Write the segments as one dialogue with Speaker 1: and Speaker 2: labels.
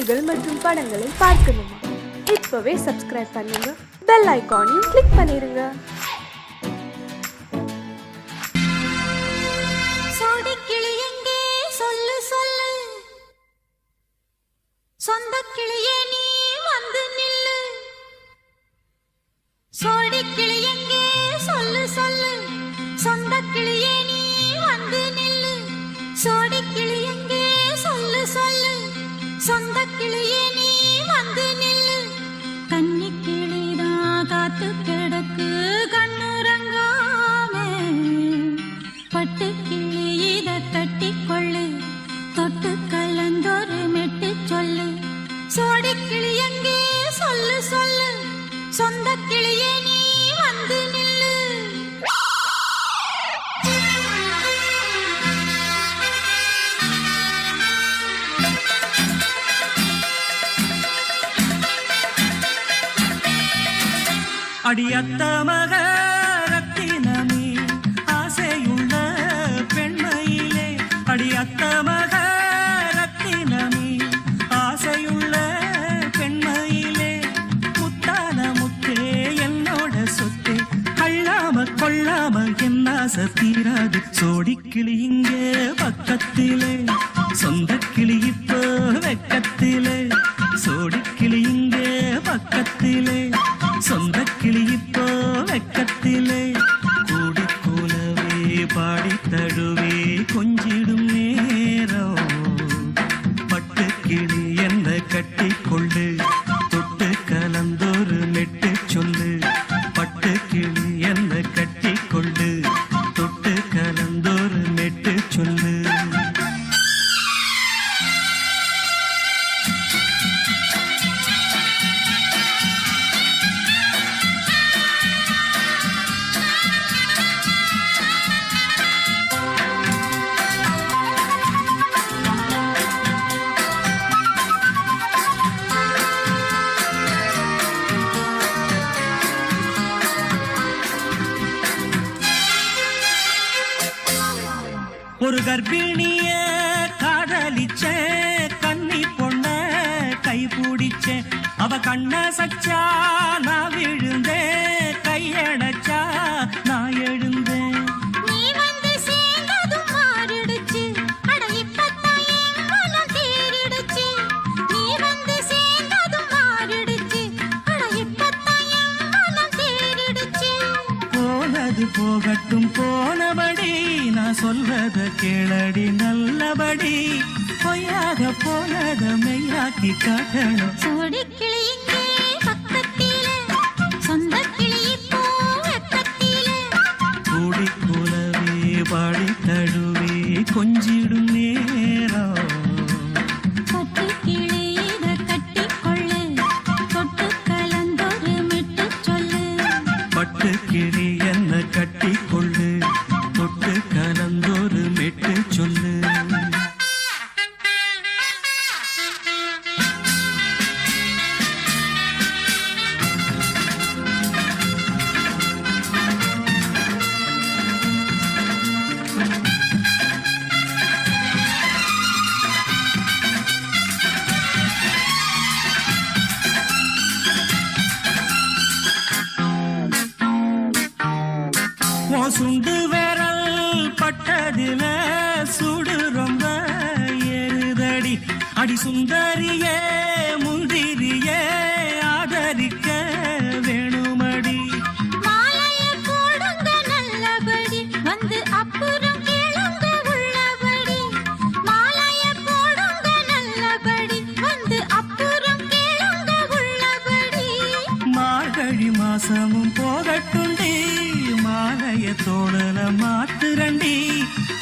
Speaker 1: செய்திகள் மற்றும் படங்களை பார்க்கணுமா? இப்பவே சப்ஸ்கிரைப் பண்ணுங்க, பெல் ஐகானையும் கிளிக் பண்ணிருங்க.
Speaker 2: சொந்த கிளியே நீ வந்து நில்லு, சோடி கிளி எங்கே சொல்லு சொல்லு. சொந்த கிளியே நீ வந்து நில்லு, சோடி கிளி எங்கே சொல்லு சொல்லு. சொந்த கிளியே நீ வந்து நில்லு. கன்னி கிளிதான் காத்து கிடக்கு கண்ணுறங்காமே, பட்டு கிளி இத கட்டிக்கொள்ளு, தொட்டு கலந்தொரு மெட்டு சொல்லு. சோடி கிளி எங்கே சொல்லு சொல்லு. சொந்த கிளியே நீ வந்து நில்லு.
Speaker 3: அடியத்த மக ரத்தினமே ஆசையுள்ள பெண்மையிலே, அடியத்த மக ரத்தினமே ஆசையுள்ள பெண்மையிலே, முத்தான முத்தே என்னோட சொத்தே, அள்ளாம கொள்ளாம என் ஆசை தீராது. சோடி கிளி இங்கே பக்கத்திலே, சொந்த கிளி இப்போ வெக்கத்திலே. சோடி கிளி இங்கே பக்கத்திலே, சொந்த கிளி இப்போ வெக்கத்திலே. கூடி கூலவே பாடி தழுவே கொஞ்சிடும் நேரம், பட்டு கிளி என்ன கட்டி கொள்ளு, தொட்டு கலந்தொரு மெட்டு சொல்லு. பட்டு கிளி என்ன கட்டி கொள்ளு, தொட்டு கலந்தொரு மெட்டு சொல்லு. ஒரு கர்ப்பிணிய காதலிச்ச கன்னி பொண்ண கை பிடிச்ச, அவ கண்ண சச்சா நான் விழுந்தேன், கையடைச்சா நான் எழுந்தேன்.
Speaker 2: நீ வந்து சேர்ந்ததும் மாறிடுச்சு, அட இப்பத்தான் என் மனம் தேறிடுச்சு. நீ வந்து சேர்ந்ததும் மாறிடுச்சு, அட இப்பத்தான் என் மனம் தேறிடுச்சு.
Speaker 3: போனது போகட்டும் போனபடி, நான் சொல்வத கேளடி நல்லபடி. பொய்யாக போனத மெய்யாக்கி காட்டணும்.
Speaker 2: சோடி கிளி இங்கே பக்கத்திலே, சொந்த கிளி இப்போ வெக்கத்திலே.
Speaker 3: கூடி கூலவே பாடி தழுவே கொஞ்சிடும் நேரம்,
Speaker 2: பட்டு கிளி இத கட்டிக்கொள்ளு, தொட்டு கலந்தொரு மெட்டு சொல்லு.
Speaker 3: பட்டு கிளி என்ன கட்டி கொள்ளு, தொட்டு கலந்தொரு மெட்டு சொல்லு. சுண்டு விரல் பட்டதில சுடு ரொம்ப ஏறுதடி, அடி சுந்தரியே முந்திரியே ஆதரிக்க வேணுமடி.
Speaker 2: மாலைய போடுங்க நல்லபடி, வந்து அப்புறம் கேளுங்க உள்ளபடி. மாலைய போடுங்க நல்லபடி, வந்து அப்புறம் கேளுங்க உள்ளபடி.
Speaker 3: மார்கழி மாசமும் போகட்டுண்டி, மாலைய தோழல மாத்துரண்டி.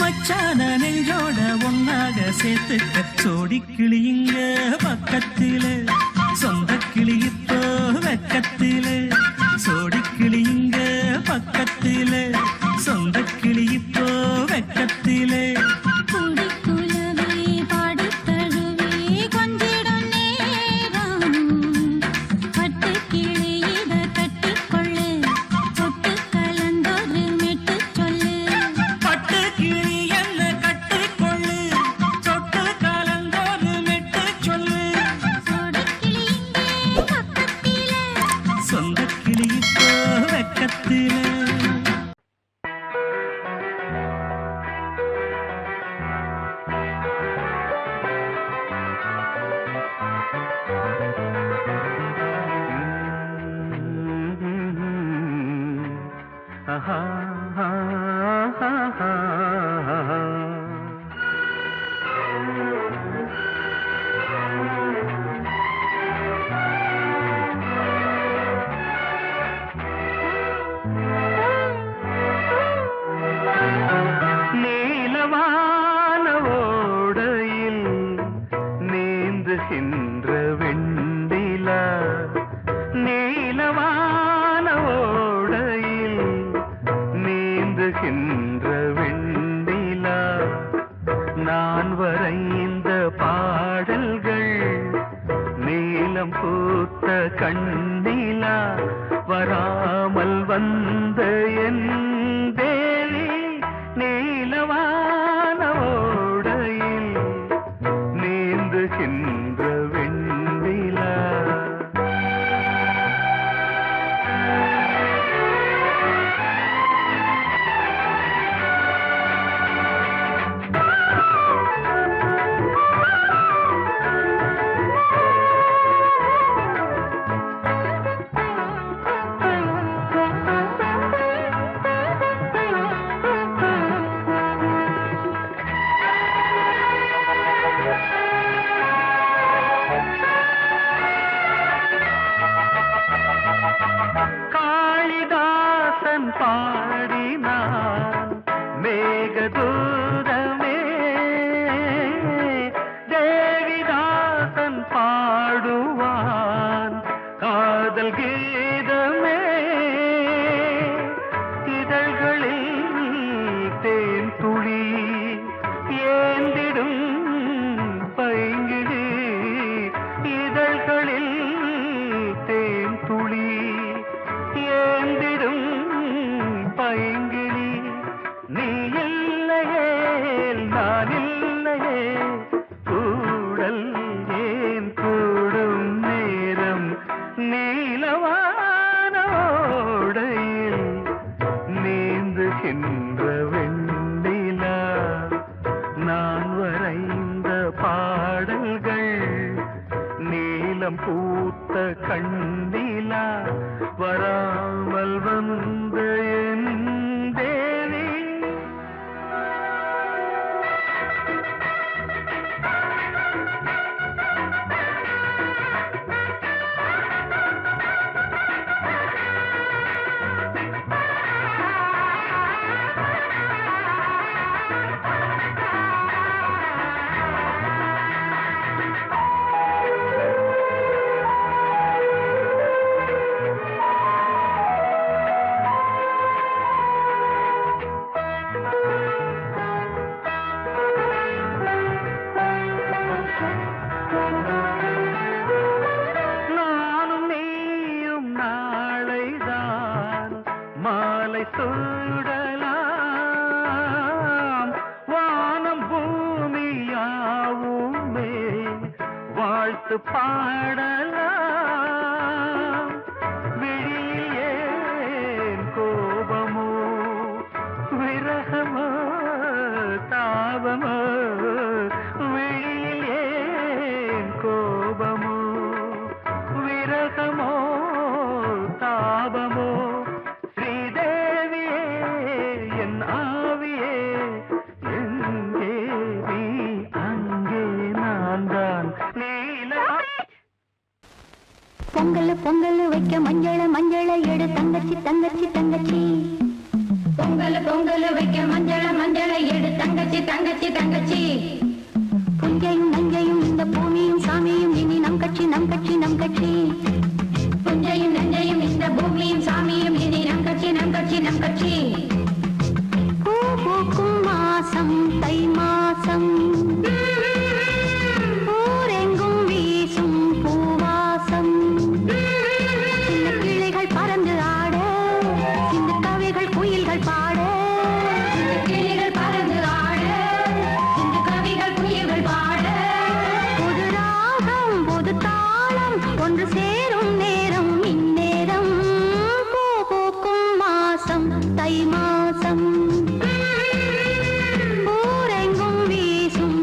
Speaker 3: மச்சான நெஞ்சோட ஒன்னாக சேர்த்துக்க. சோடி கிளி இங்க பக்கத்திலே, சொந்த கிளி இப்போ வெக்கத்திலே. சோடி கிளி இங்க பக்கத்திலே, சொந்த கிளி இப்போ வெக்கத்திலே.
Speaker 2: கூடி குலவே பாடி தழுவே கொஞ்சிடும் நேரம், பட்டு கிளி இத கட்டிக்கொள்ளு, தொட்டு கலந்தொரு மெட்டு சொல்லு.
Speaker 3: பட்டு கிளி என்ன கட்டி கொள்ளு, தொட்டு கலந்தொரு மெட்டு சொல்லு.
Speaker 4: நீலவான ஓடையில் நீந்துகின்ற வெண்டிலா, நீலவான ஓடையில் நீந்துகின்ற வெண்டிலா, நான் வரைந்த பாடல்கள் நீலம் பூத்த கண்ணிலா, வராமல் வந்த என் தேவி நீலவான ஓடையில் நீந்துகின்ற வெண்டிலா. காளிதாசன் பாடினான் மேகதூதமே, தேவிதாசன் பாடுவான் காதல் கீதமே, இதழ்களில் தேன் துளி ஏந்திடும் பைங்கிழி, இதழ்களில் தேன் துளி ஏந்திடும் பைங்கிளி, நீ இல்லையே நான் இல்லையே கூடல் ஏன் கூடும் நேரம், நீலவான ஓடையில் நீந்துகின்ற வெண்டிலா, நான் வரைந்த பாடல்கள் நீலம் பூத்த கண்ணிலா, வராமல் வந்த என் தேவி. நானும் நீயும் நாளைதான் மாலை சூடலாம், வானம் பூமியாவுமே வாழ்த்து பாடலாம், விழியில் ஏன் கோபமோ விரகமோ தாபமோ, விழியில் ஏன் கோபமோ விரகமோ தாபமோ, ஸ்ரீதேவியே என் ஆவியே எங்கே நீ அங்கே நான் தான் நீலா.
Speaker 2: பொங்கல் பொங்கல் வைக்க மஞ்சள மஞ்சள எடு தங்கச்சி தங்கச்சி தங்கச்சி, பொங்கல் பொங்கல் வைக்க மஞ்சள மஞ்சள எடு தங்கச்சி தங்கச்சி தங்கச்சி, புஞ்சையும் நஞ்சையும் இந்த பூமியும் சாமியும் இனி நம் கட்சி நம் கட்சி நம் கட்சி, புஞ்சையும் நஞ்சையும் இந்த பூமியும் சாமியும் இனி நம் கட்சி நம் கட்சி நம் கட்சி, பூ பூக்கும் மாசம் தை மாசம், ஊரெங்கும் வீசும் பூவாசம், சின்ன கிளிகள் பறந்து ஆட, சின்ன கவிகள் குயில்கள் பாட, சின்ன கிளிகள் பறந்து ஆட, சின்ன கவிகள் குயில்கள் பாட, புது ராகம் புது தாளம் ஒன்று சேரும் நேரம் இந்நேரம், பூ பூக்கும் மாசம் தை மாசம், ஊரெங்கும் வீசும்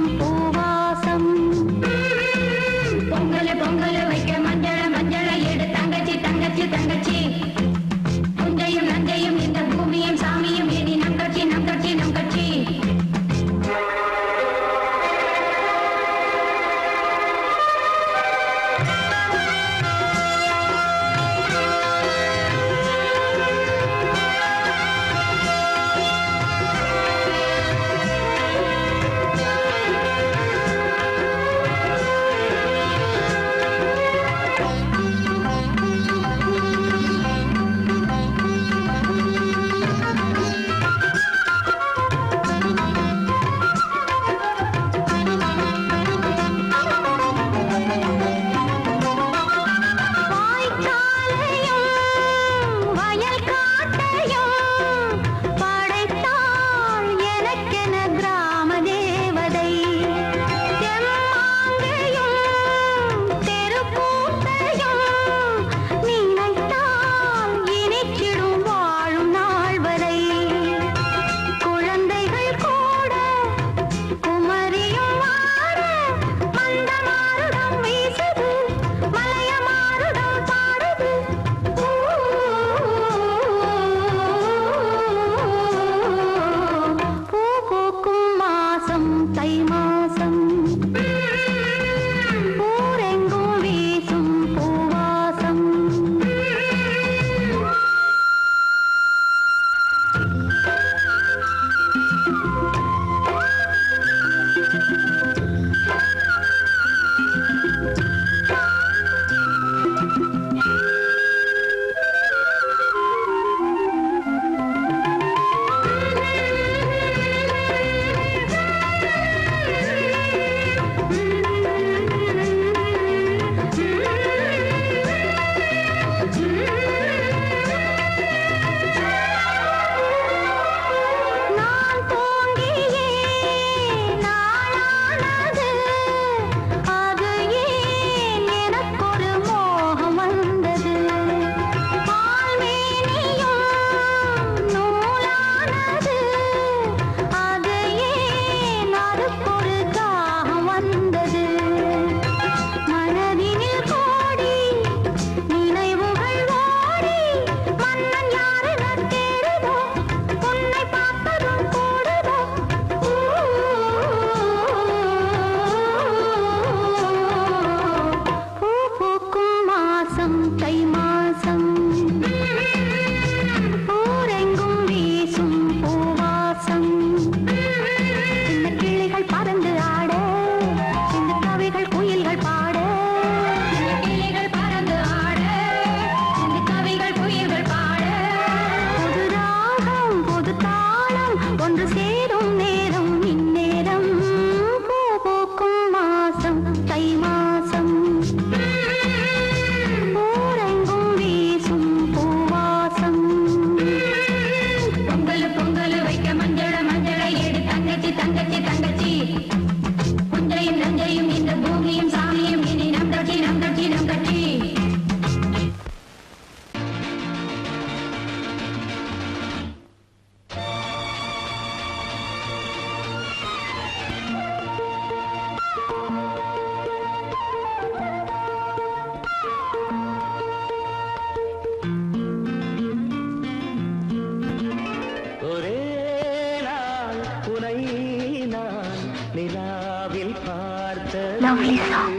Speaker 2: lovely song.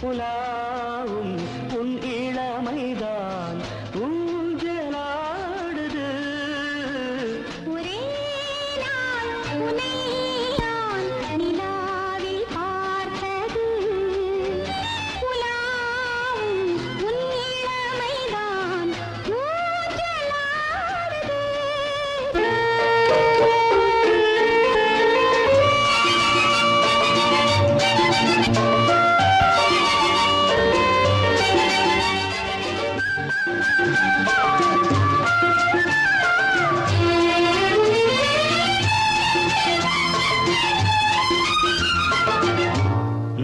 Speaker 4: உலாவும் உன் இளமைதான் ஊஞ்சலாடுது.
Speaker 2: ஒரே நாள் உன்னை நான் நிலாவில் பார்த்தது. உலாவும் உன் இளமைதான் ஊஞ்சலாடுது.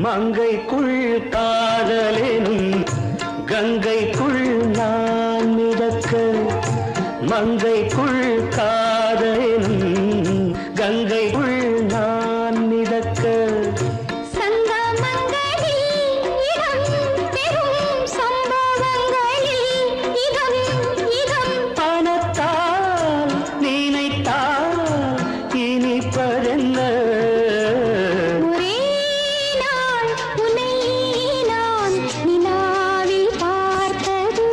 Speaker 4: மங்கைக்குள் காதலெனும் கங்கைக்குள் நான் மிதக்க. மங்கைக்குள் காதலெனும் கங்கைக்குள் நான் மிதக்க.
Speaker 2: சங்கமங்களில் இடம் பெறும் சம்பவங்களில் இதம் இதம்
Speaker 4: பணத்தால் நினைத்தால் இனிப்பதென்ன.
Speaker 2: ஒரே நாள் உன்னை நான் நிலாவில் பார்த்தது.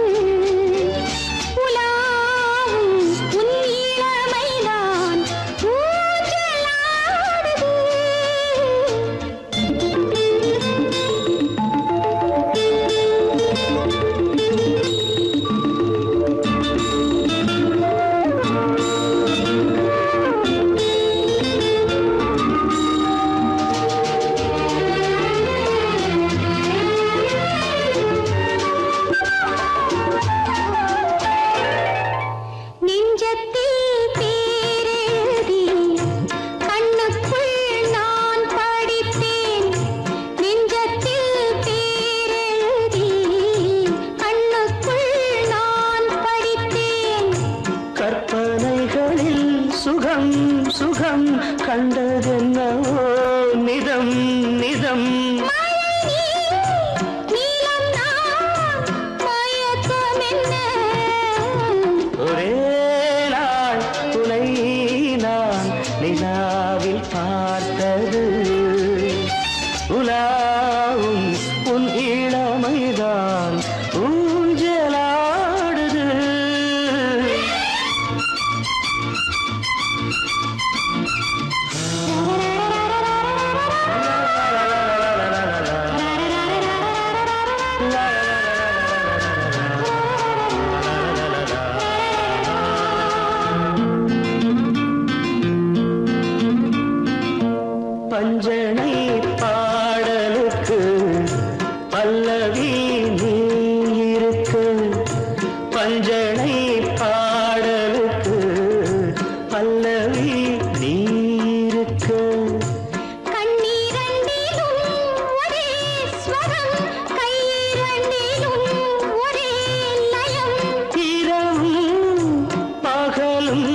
Speaker 2: உலாவும் உன் இளமைதான் ஊஞ்சலாடுது. நெஞ்சத்தில் பேரெழுதி கண்ணுக்குள் நான் படித்தேன். நெஞ்சத்தில் பேரெழுதி கண்ணுக்குள் நான் படித்தேன்.
Speaker 4: கற்பனைகளில் சுகம் சுகம் கண்டதென்னவோ நிதம் நிதம்.
Speaker 2: நீலம் நான் மயக்கம் என்ன.
Speaker 4: ஒரே நாள் துணை நான் நிலாவில் பார்த்தது. உலாவும் உன் இளமைதான் ஊஞ்சலாடுது. பஞ்சனை பாடலுக்கு பல்லவி நீ இருக்கு. பஞ்சனை பாடலுக்கு பல்லவி நீ இருக்கு.
Speaker 2: கண்ணீரண்டிலும் ஒரே ஸ்வரம், கையிரண்டிலும் ஒரே லயம்.
Speaker 4: இரவும் பகலும்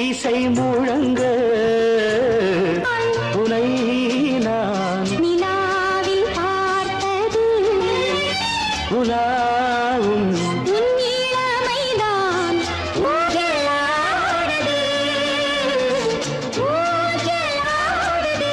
Speaker 4: இசை முழங்க. உனை நான்
Speaker 2: நிலாவில் பார்த்தது.
Speaker 4: உலாவும்
Speaker 2: உன் இளமைதான் ஊஞ்சலாடுது. ஊஞ்சலாடுது.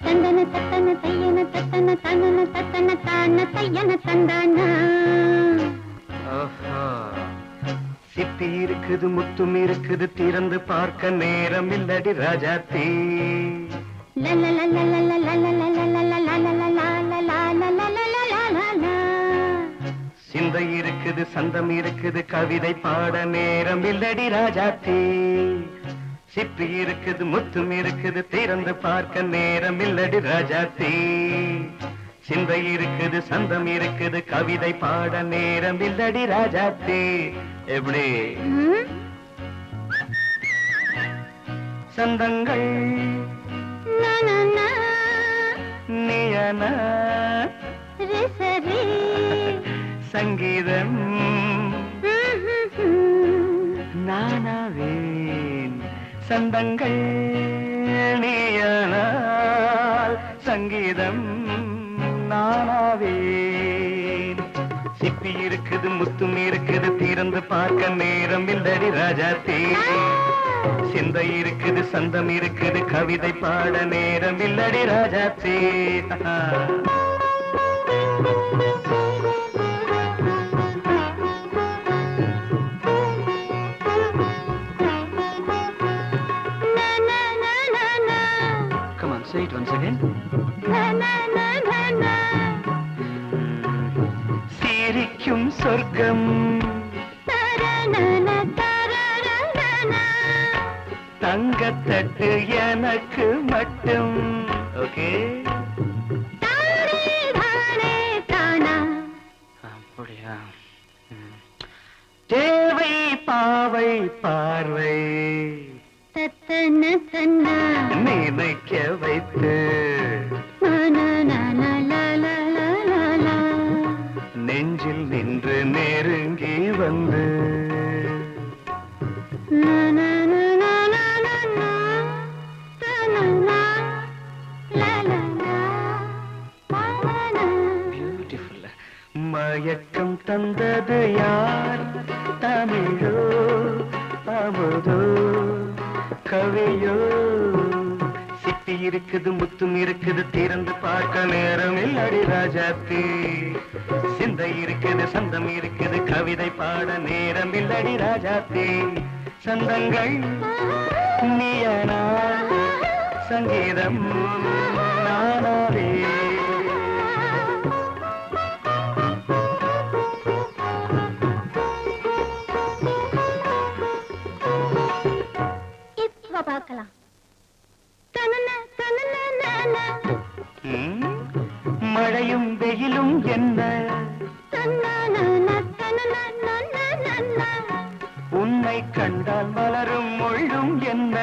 Speaker 2: தந்தன தத்தன தையன தத்தன தனன தத்தன தான தையன தந்தானா.
Speaker 4: ஆஹா. சிப்பி இருக்குது முத்தும் இருக்குது திறந்து பார்க்க நேரம் இல்லடி ராஜாத்தி. சிந்தை இருக்குது சந்தம் இருக்குது கவிதை பாட நேரம் இல்லடி ராஜாத்தி. சிப்பி இருக்குது முத்தும் இருக்குது திறந்து பார்க்க நேரம் இல்லடி ராஜாத்தி. சிந்தை இருக்குது சந்தம் இருக்குது கவிதை பாட நேரம் இல்லடி ராஜாத்தி. எப்படி சந்தங்கள் நீயன சங்கீதம் நானாவேன் சந்தங்கள் நீயானால் சங்கீதம் நானாவேன். சிப்பி இருக்குது முத்தும் இருக்குது திறந்து பார்க்க நேரம் இல்லடி ராஜாத்தே. சிந்தை இருக்குது சந்தம் இருக்குது கவிதை பாட நேரம் இல்லடி ராஜாத்தே. Come on, say it once again. சிரிக்கும் சொர்க்கம் தங்கத்தட்டு எனக்கு மட்டும். ஓகே, அப்படியா? தேவை பாவை பார்வை நினைக்க வைத்து நெஞ்சில் நின்று நெருங்கி வந்து பியூட்டிஃபுல். மயக்கம் தந்தது யார்? தமிழோ அமுதோ கவியோ? சிப்பி இருக்குது முத்தும் இருக்குது திறந்து பார்க்க நேரம் இல்லடி ராஜாத்தி. சிந்தை இருக்குது சந்தம் இருக்குது கவிதை பாட நேரம் இல்லடி ராஜாத்தி. சந்தங்கள் நீயனா சங்கீதம் நானாவே.
Speaker 2: இப்ப பார்க்கலாம்.
Speaker 4: மழையும் வெயிலும் என்ன உன்னை கண்டால் மலரும் மொழியும் என்ன?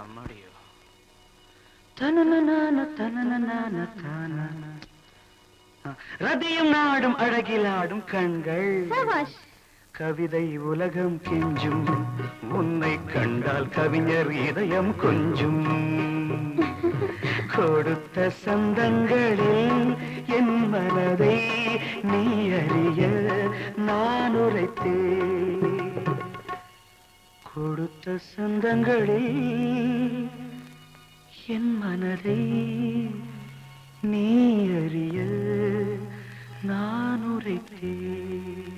Speaker 4: அம்மாடியோ ரதியும் நாடும் அழகிலாடும் கண்கள் கவிதை உலகம் கெஞ்சும். உன்னை கண்டால் கவிஞர் இதயம் கொஞ்சும். கொடுத்த சந்தங்களில் என் மனதை நீ அறிய நான் உரைத்தேன். கொடுத்த சந்தங்களில் என் மனதை நீ அறிய நான் உரைத்தேன்.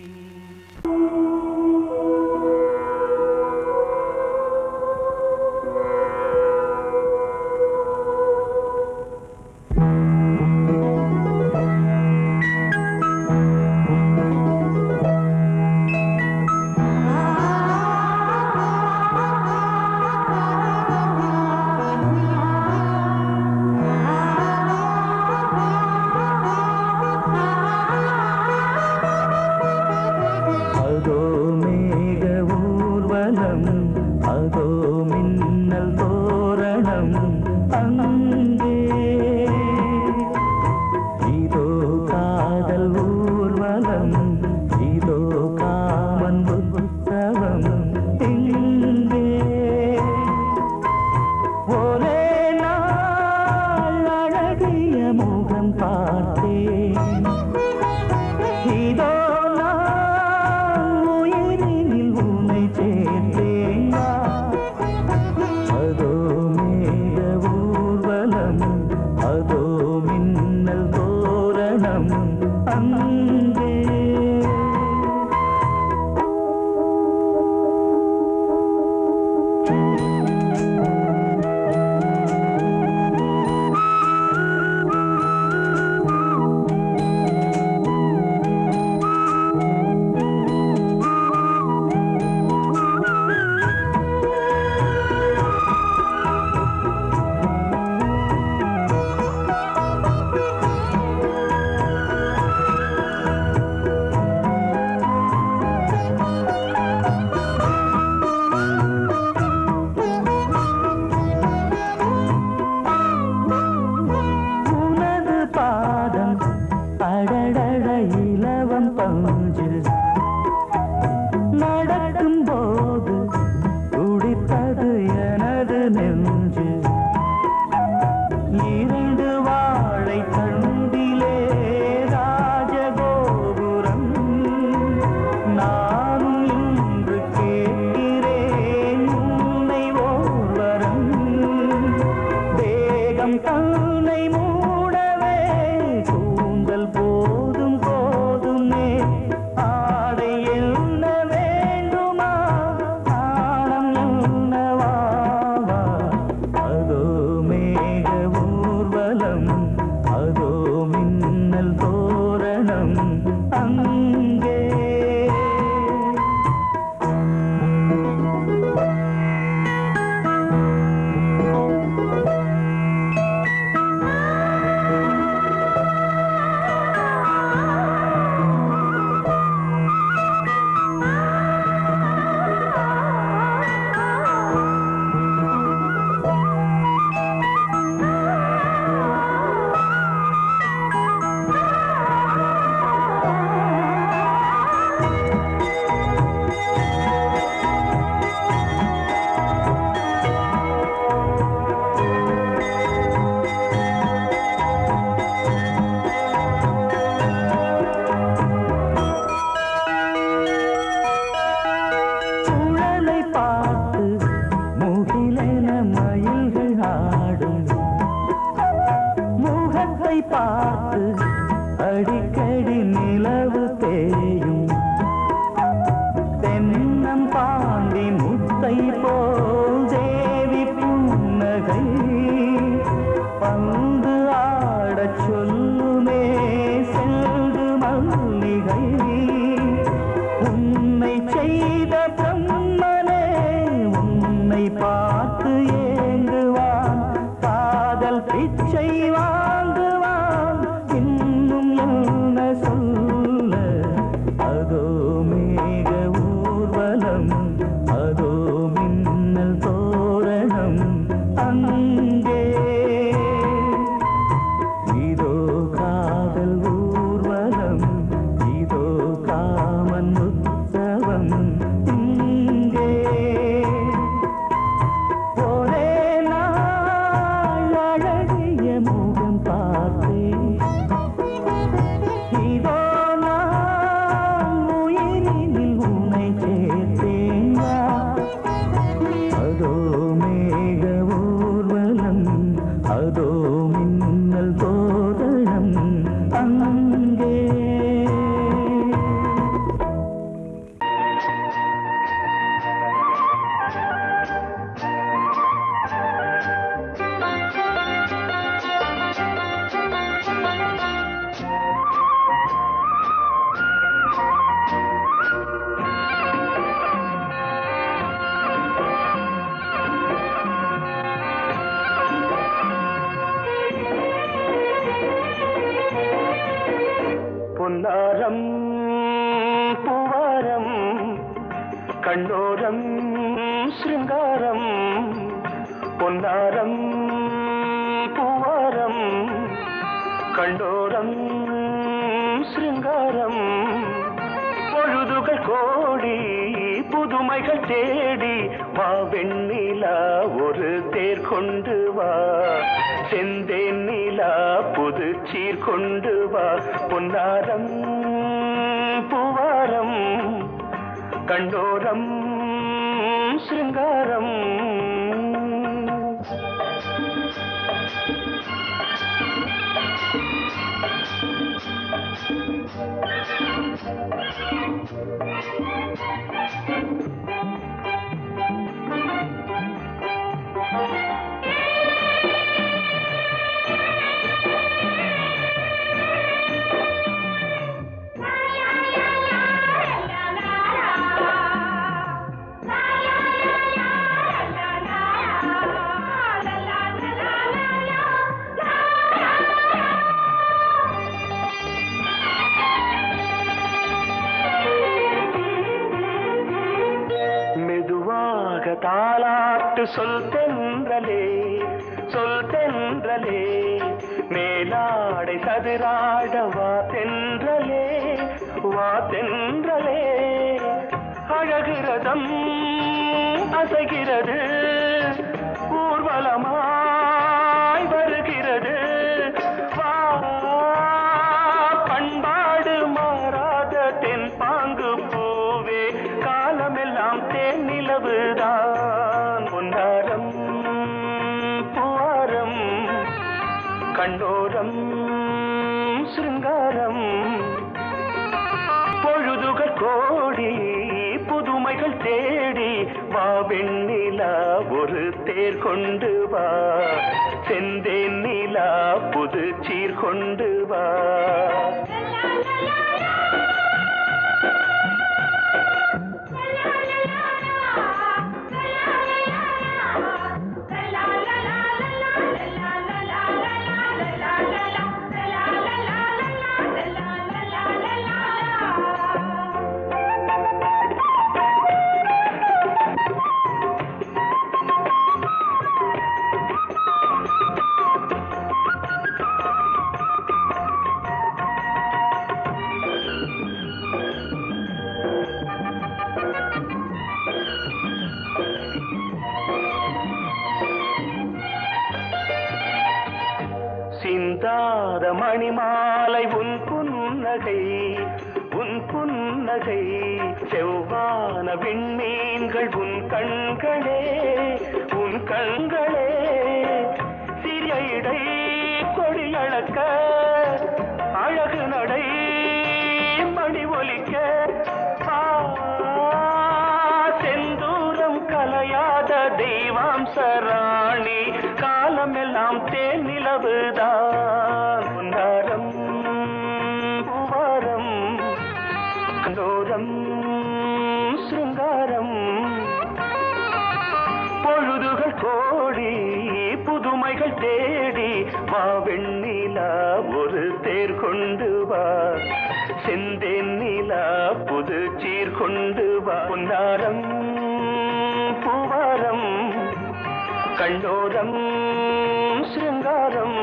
Speaker 4: பூவை போல் தேவி புன்னகை பந்து ஆடச் சொல்லுமே செல்கு மல்லிகை உன்னை செய்த பிரம்மனே உன்னை பார்த்து ஏங்குவான் காதல் பிச்சை வாங்குவான் இன்னும் என்ன சொல்ல அதோ மேக ஊர்வலம் அதோ மின்னல் தோரணம் அங்கே இதோ காதல் ஊர்வலம் இதோ காமன் உற்சவம் இங்கே ஒரே நாள் அழகிய முகம் பார்த்தேன் இதோ நான் உயிரினில் உன்னை சேர்த்தேன் அதோ மேக ஊர்வலம் அதோ மின்னல் தோரணம் அங்கே பொன்னாரம் பூவாரம் கண்ணோரம் சிருங்காரம் பொன்னாரம் பூவாரம் கண்ணோரம் சிருங்காரம் பொழுதுகள் கோடி புதுமைகள் தேடி வா வெண்ணிலா ஒரு தேர் கொண்டு வா செந்தேன் நிலா புது சீர் கொண்டு வா பொன்னாரம் பூவாரம் கண்டோரம் சிருங்காரம் தாலாட்டு சொல் தென்றலே மேலாடை சதுராட வா தென்றலே அழகிறதம் அசைகிறது ஊர்வலமாய் வருகிறது வா பண்பாடு மாறாத தென் பாங்கு பூவே காலமெல்லாம் தேன் நிலவுதான் பொன்னாரம் பூவாரம் கண்ணோரம் சிருங்காரம் பொழுதுகள் கோடி புதுமைகள் தேடி வா வெண்ணிலா ஒரு தேர் கொண்டு வா செந்தேன் நிலா புது சீர் கொண்டு வா சிந்தாத மணிமாலை உன் புன்னகை செவ்வான விண்மீன்கள் உன் கண்களே சிறிய இடை கொடியளக்க அழகு நடை மணி ஒலிக்க செந்தூரம் கலை தெய்வாம்ச ராணி காலமெல்லாம் தேன் நிலவுதான் பொன்னாரம் பூவாரம் கண்டோரம் சிருங்காரம் பொழுதுகள் கோடி புதுமைகள் தேடி வா வெண்ணிலா ஒரு தேர் கொண்டு வா செந்தேன் நிலா புது சீர் கொண்டு வா பொன்னாரம் பூவாரம் கண்டோரம் சிருங்காரம்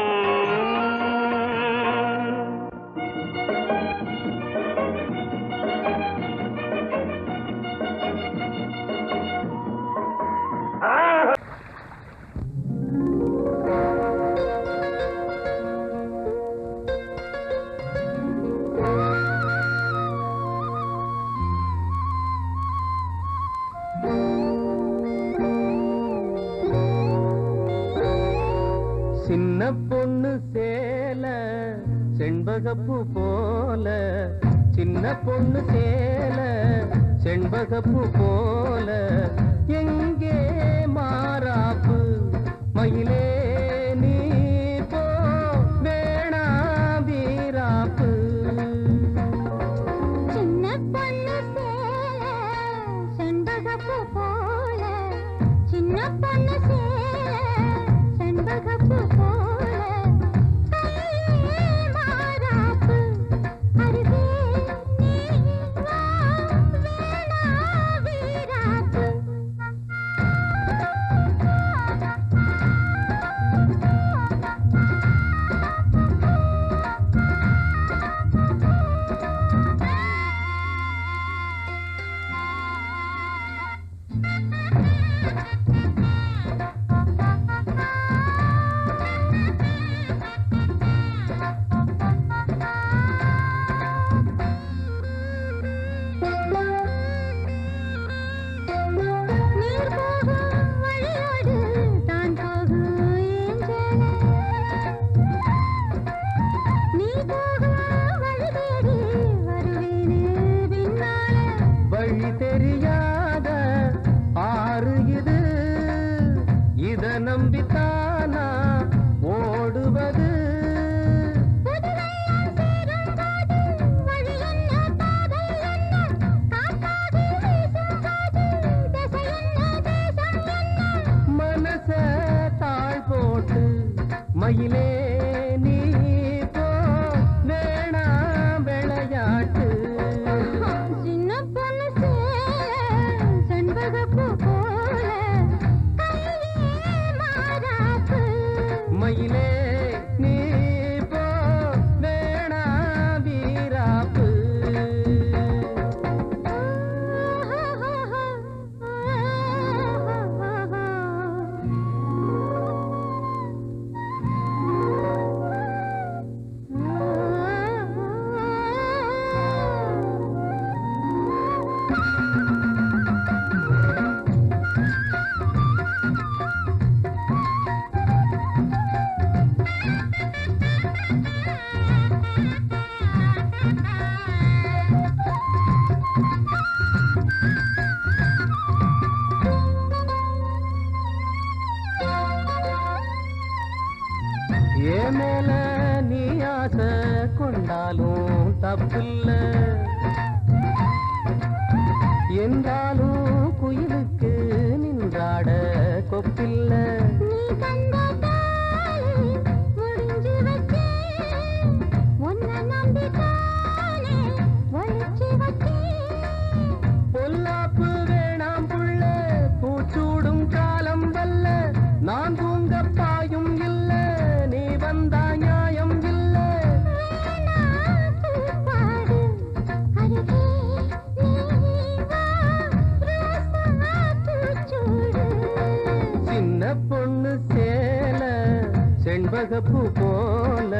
Speaker 4: சின்ன பொண்ணு சேல செண்பகப்பூ போல சின்ன பொண்ணு சேல செண்பகப்பூ போல எங்கே மாறாப்பு மயிலே நீ போ வேணா வீராப்பு
Speaker 2: சின்ன பொண்ணு சேல செண்பகப்பூ போல சின்ன பொண்ணு சேல செண்பகப்பூ போல கையே மாறாப்பு அருகே நீ வா வேணா வீராப்பு நீர் போகும் வழியோடு தான் போகும் ஏஞ்சலே நீ போகும் வழி தேடி வருவேனே பின்னாலே
Speaker 4: வழி தெரியாத ஆறு இது இத நம்பித்தானா ஓடுவது
Speaker 2: புதுவெள்ளம் சேரும் போது வழி என்ன பாதை என்ன காற்றாகி வீசும் போது திசை என்ன தேசம் என்ன
Speaker 4: மனச தாழ் போட்டு மயிலே நீ போ வேணா விளையாட்டு
Speaker 2: சின்ன பொண்ணு சேல செண்பகப்பூ போல கையே மாறாப்பு
Speaker 4: மயிலே நீ போ வேணா வீராப்பு ஏ மேல நீ ஆசை கொண்டாலும் தப்பில்ல என்றாலும் குயிலுக்கு நின்றாட கொப்பில்ல
Speaker 2: நீ தந்த தாலி முடிஞ்சு வச்சேன் உன்னை நம்பித்தானே ஒளிச்சு வச்சேன்
Speaker 4: பொல்லாப்பு வேணாம் புள்ள பூச்சூடும் காலம் வல்ல நான் தூங்க பாயும் இல்ல நீ வந்தா நியாயம் இல்ல
Speaker 2: வேணா பூப்பாடு அருகே நீ வா ரோசா பூச்சூடு
Speaker 4: சின்ன பொண்ணு சேல செண்பகப்பூ போல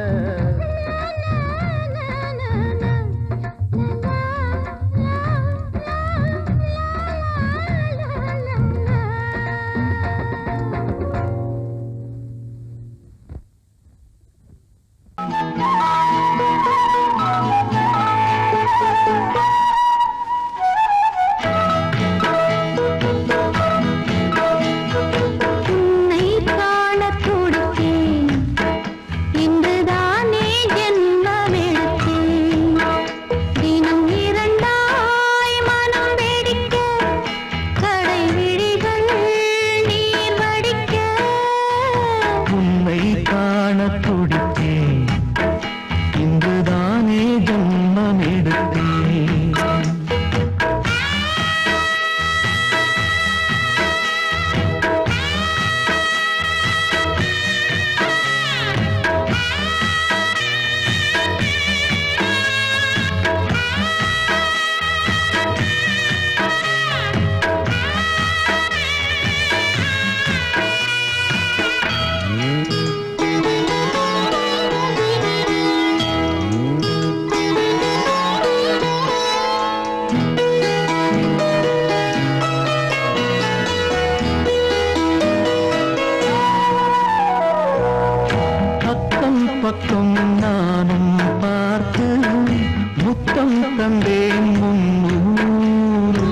Speaker 4: பக்கம் நானும் பார்த்து முத்தம் தந்தேன் முன்னூறு.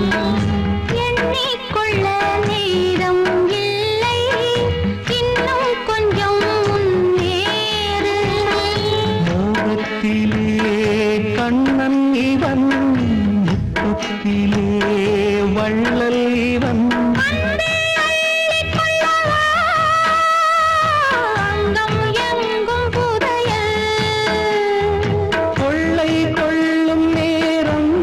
Speaker 2: எண்ணிக்கொள்ள நேரம் இல்லை, இன்னும் கொஞ்சம் முன்னேறு.
Speaker 4: மோகத்திலே கண்ணன் இவன், முத்தத்திலே வள்ளல் இவன்.
Speaker 2: அங்கம் எங்கும் புதையல்,
Speaker 4: கொள்ளை கொள்ளும் நேரம்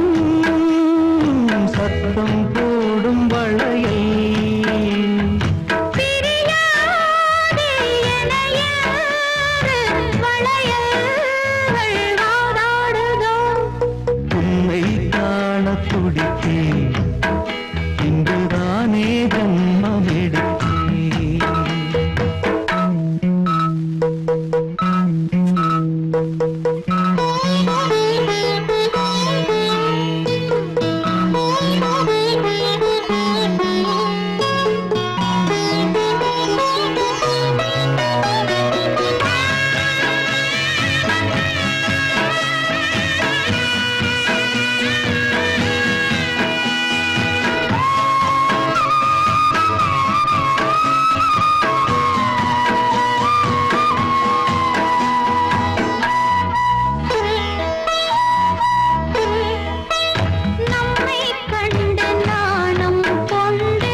Speaker 4: சத்தம் போடும் வளையல்.
Speaker 2: பிரியாதே என யாரு வளையல்கள் வாதாடுதோ.
Speaker 4: உன்னை காண துடித்தேன், இன்றுதானே ஜன்மம் எடுத்தேன்.
Speaker 2: நம்மை கண்டு நாணம் கொண்டு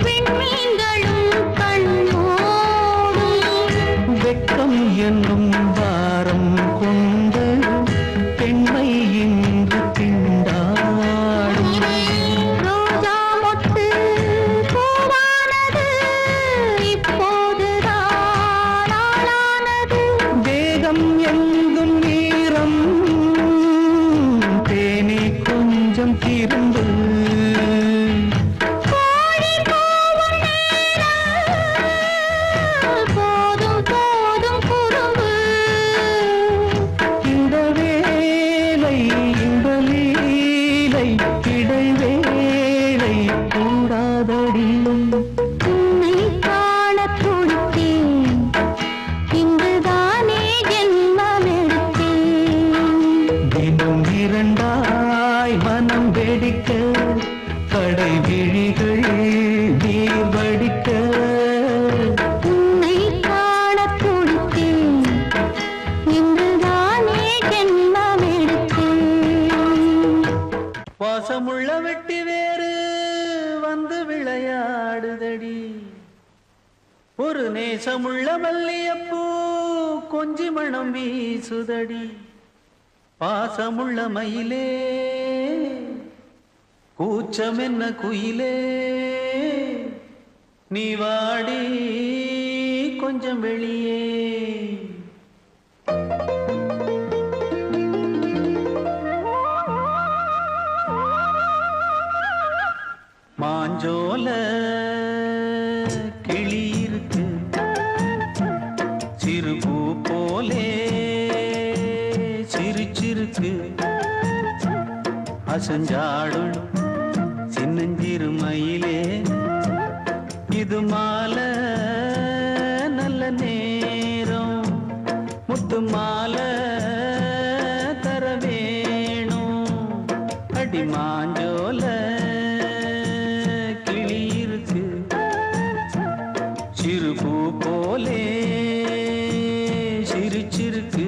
Speaker 2: விண்மீன்களும் கண்ணோடும்.
Speaker 4: வெட்கம் என்னும் வாரம் கொண்டு பெண்மை இன்று திண்டாடும்.
Speaker 2: ரோஜா மொட்டு பூவானது இப்போதுதான் ஆளானது.
Speaker 4: வேகம் எங்கும் நீரம், தேனே கொஞ்சம் திரும்பு.
Speaker 2: கோழி கூவும் நேரம் போதும் போதும் குறும்பு.
Speaker 4: இந்த வேலை இந்த லீலை இடைவேளை கூடாதடியும்.
Speaker 2: உன்னை காணத் துடித்தேன், இங்குதானே ஜென்மம் எடுத்தேன்.
Speaker 4: தினம் இரண்டாய் மனம் வெடிக்க, கடை விழிகள் நீர் வடிக்க.
Speaker 2: உன்னை காணத் துடித்தேன், இங்குதானே ஜென்மம் எடுத்தேன்.
Speaker 4: வாசமுள்ள வெட்டி வேறு வந்து விளையாடுதடி, ஒரு நேசமுள்ள மல்லியப்பூ கொஞ்சி மணம் வீசுதடி. பாசமுள்ள மயிலே கூச்சம் என்ன குயிலே, நீ வாடி கொஞ்சம் வெளியே. மாஞ்சோல கிளி இருக்கு, சிறு பூ போலே சிரிச்சிருக்கு. அசஞ்சாடும் சின்னஞ்சிறு மயிலே, இது மாலை நல்ல நேரம், முத்து மாலை தர வேணும். அடி மாஞ்சோல கிளி இருக்கு, சிறு பூ போலே சிரிச்சிருக்கு.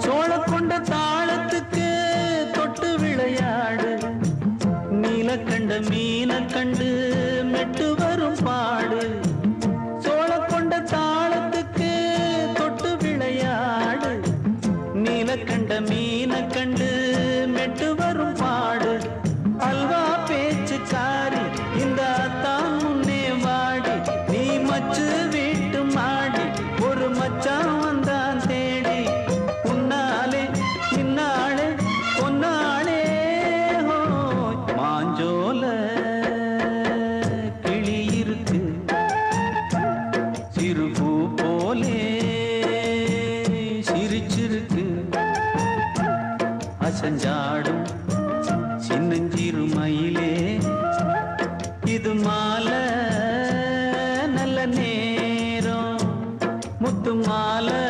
Speaker 4: சோழக்கொண்ட தாளத்துக்கு தொட்டு விளையாடு, நீலக்கண்ட மீன கண்டு மெட்டு வரும் பாடு. சோழக்கொண்ட தாளத்துக்கு தொட்டு விளையாடு, நீலக்கண்ட மீன கண்டு மெட்டு வரும் பாடு. அல்வா பேச்சுக்காரி இந்த அத்தான்
Speaker 5: அசஞ்சாடும் சின்னஞ்சிறு மயிலே இது மாலை நல்ல நேரம் முத்து மாலை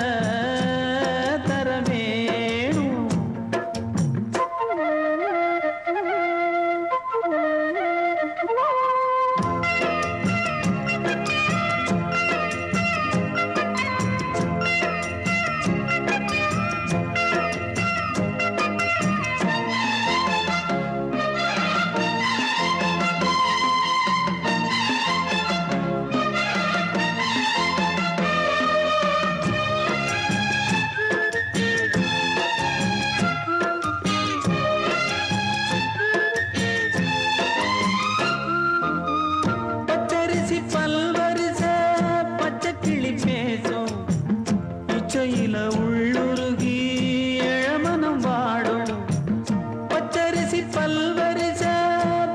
Speaker 5: தர வேணும் பச்சரிசி பல்வரிச பச்சை கிளி பேசும் இச்சையில உள்ளுருகி இளமனம் வாடும் பச்சரிசி பல்வரிச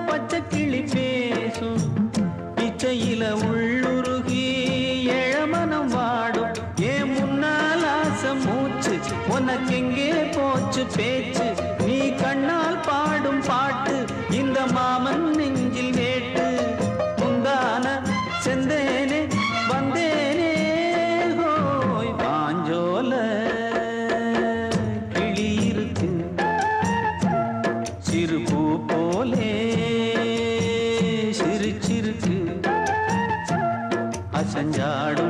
Speaker 5: பச்சை கிளி பேசும் இச்சையில உள்ளுருகி இளமனம் வாடும் ஏன் முன்னால் ஆசை மூச்சு உனக்கெங்கே போச்சு பேச்சு நீ கண்ணால் பாடும் பாட்டு இந்த மாமன் நெஞ்சில் வேட்டு முந்தான செந்தேனே வந்தேனே ஹோய் பாஞ்சோல கிளி இருக்கு சிறு பூ போலே சிரிச்சிருக்கு அசஞ்சாடும்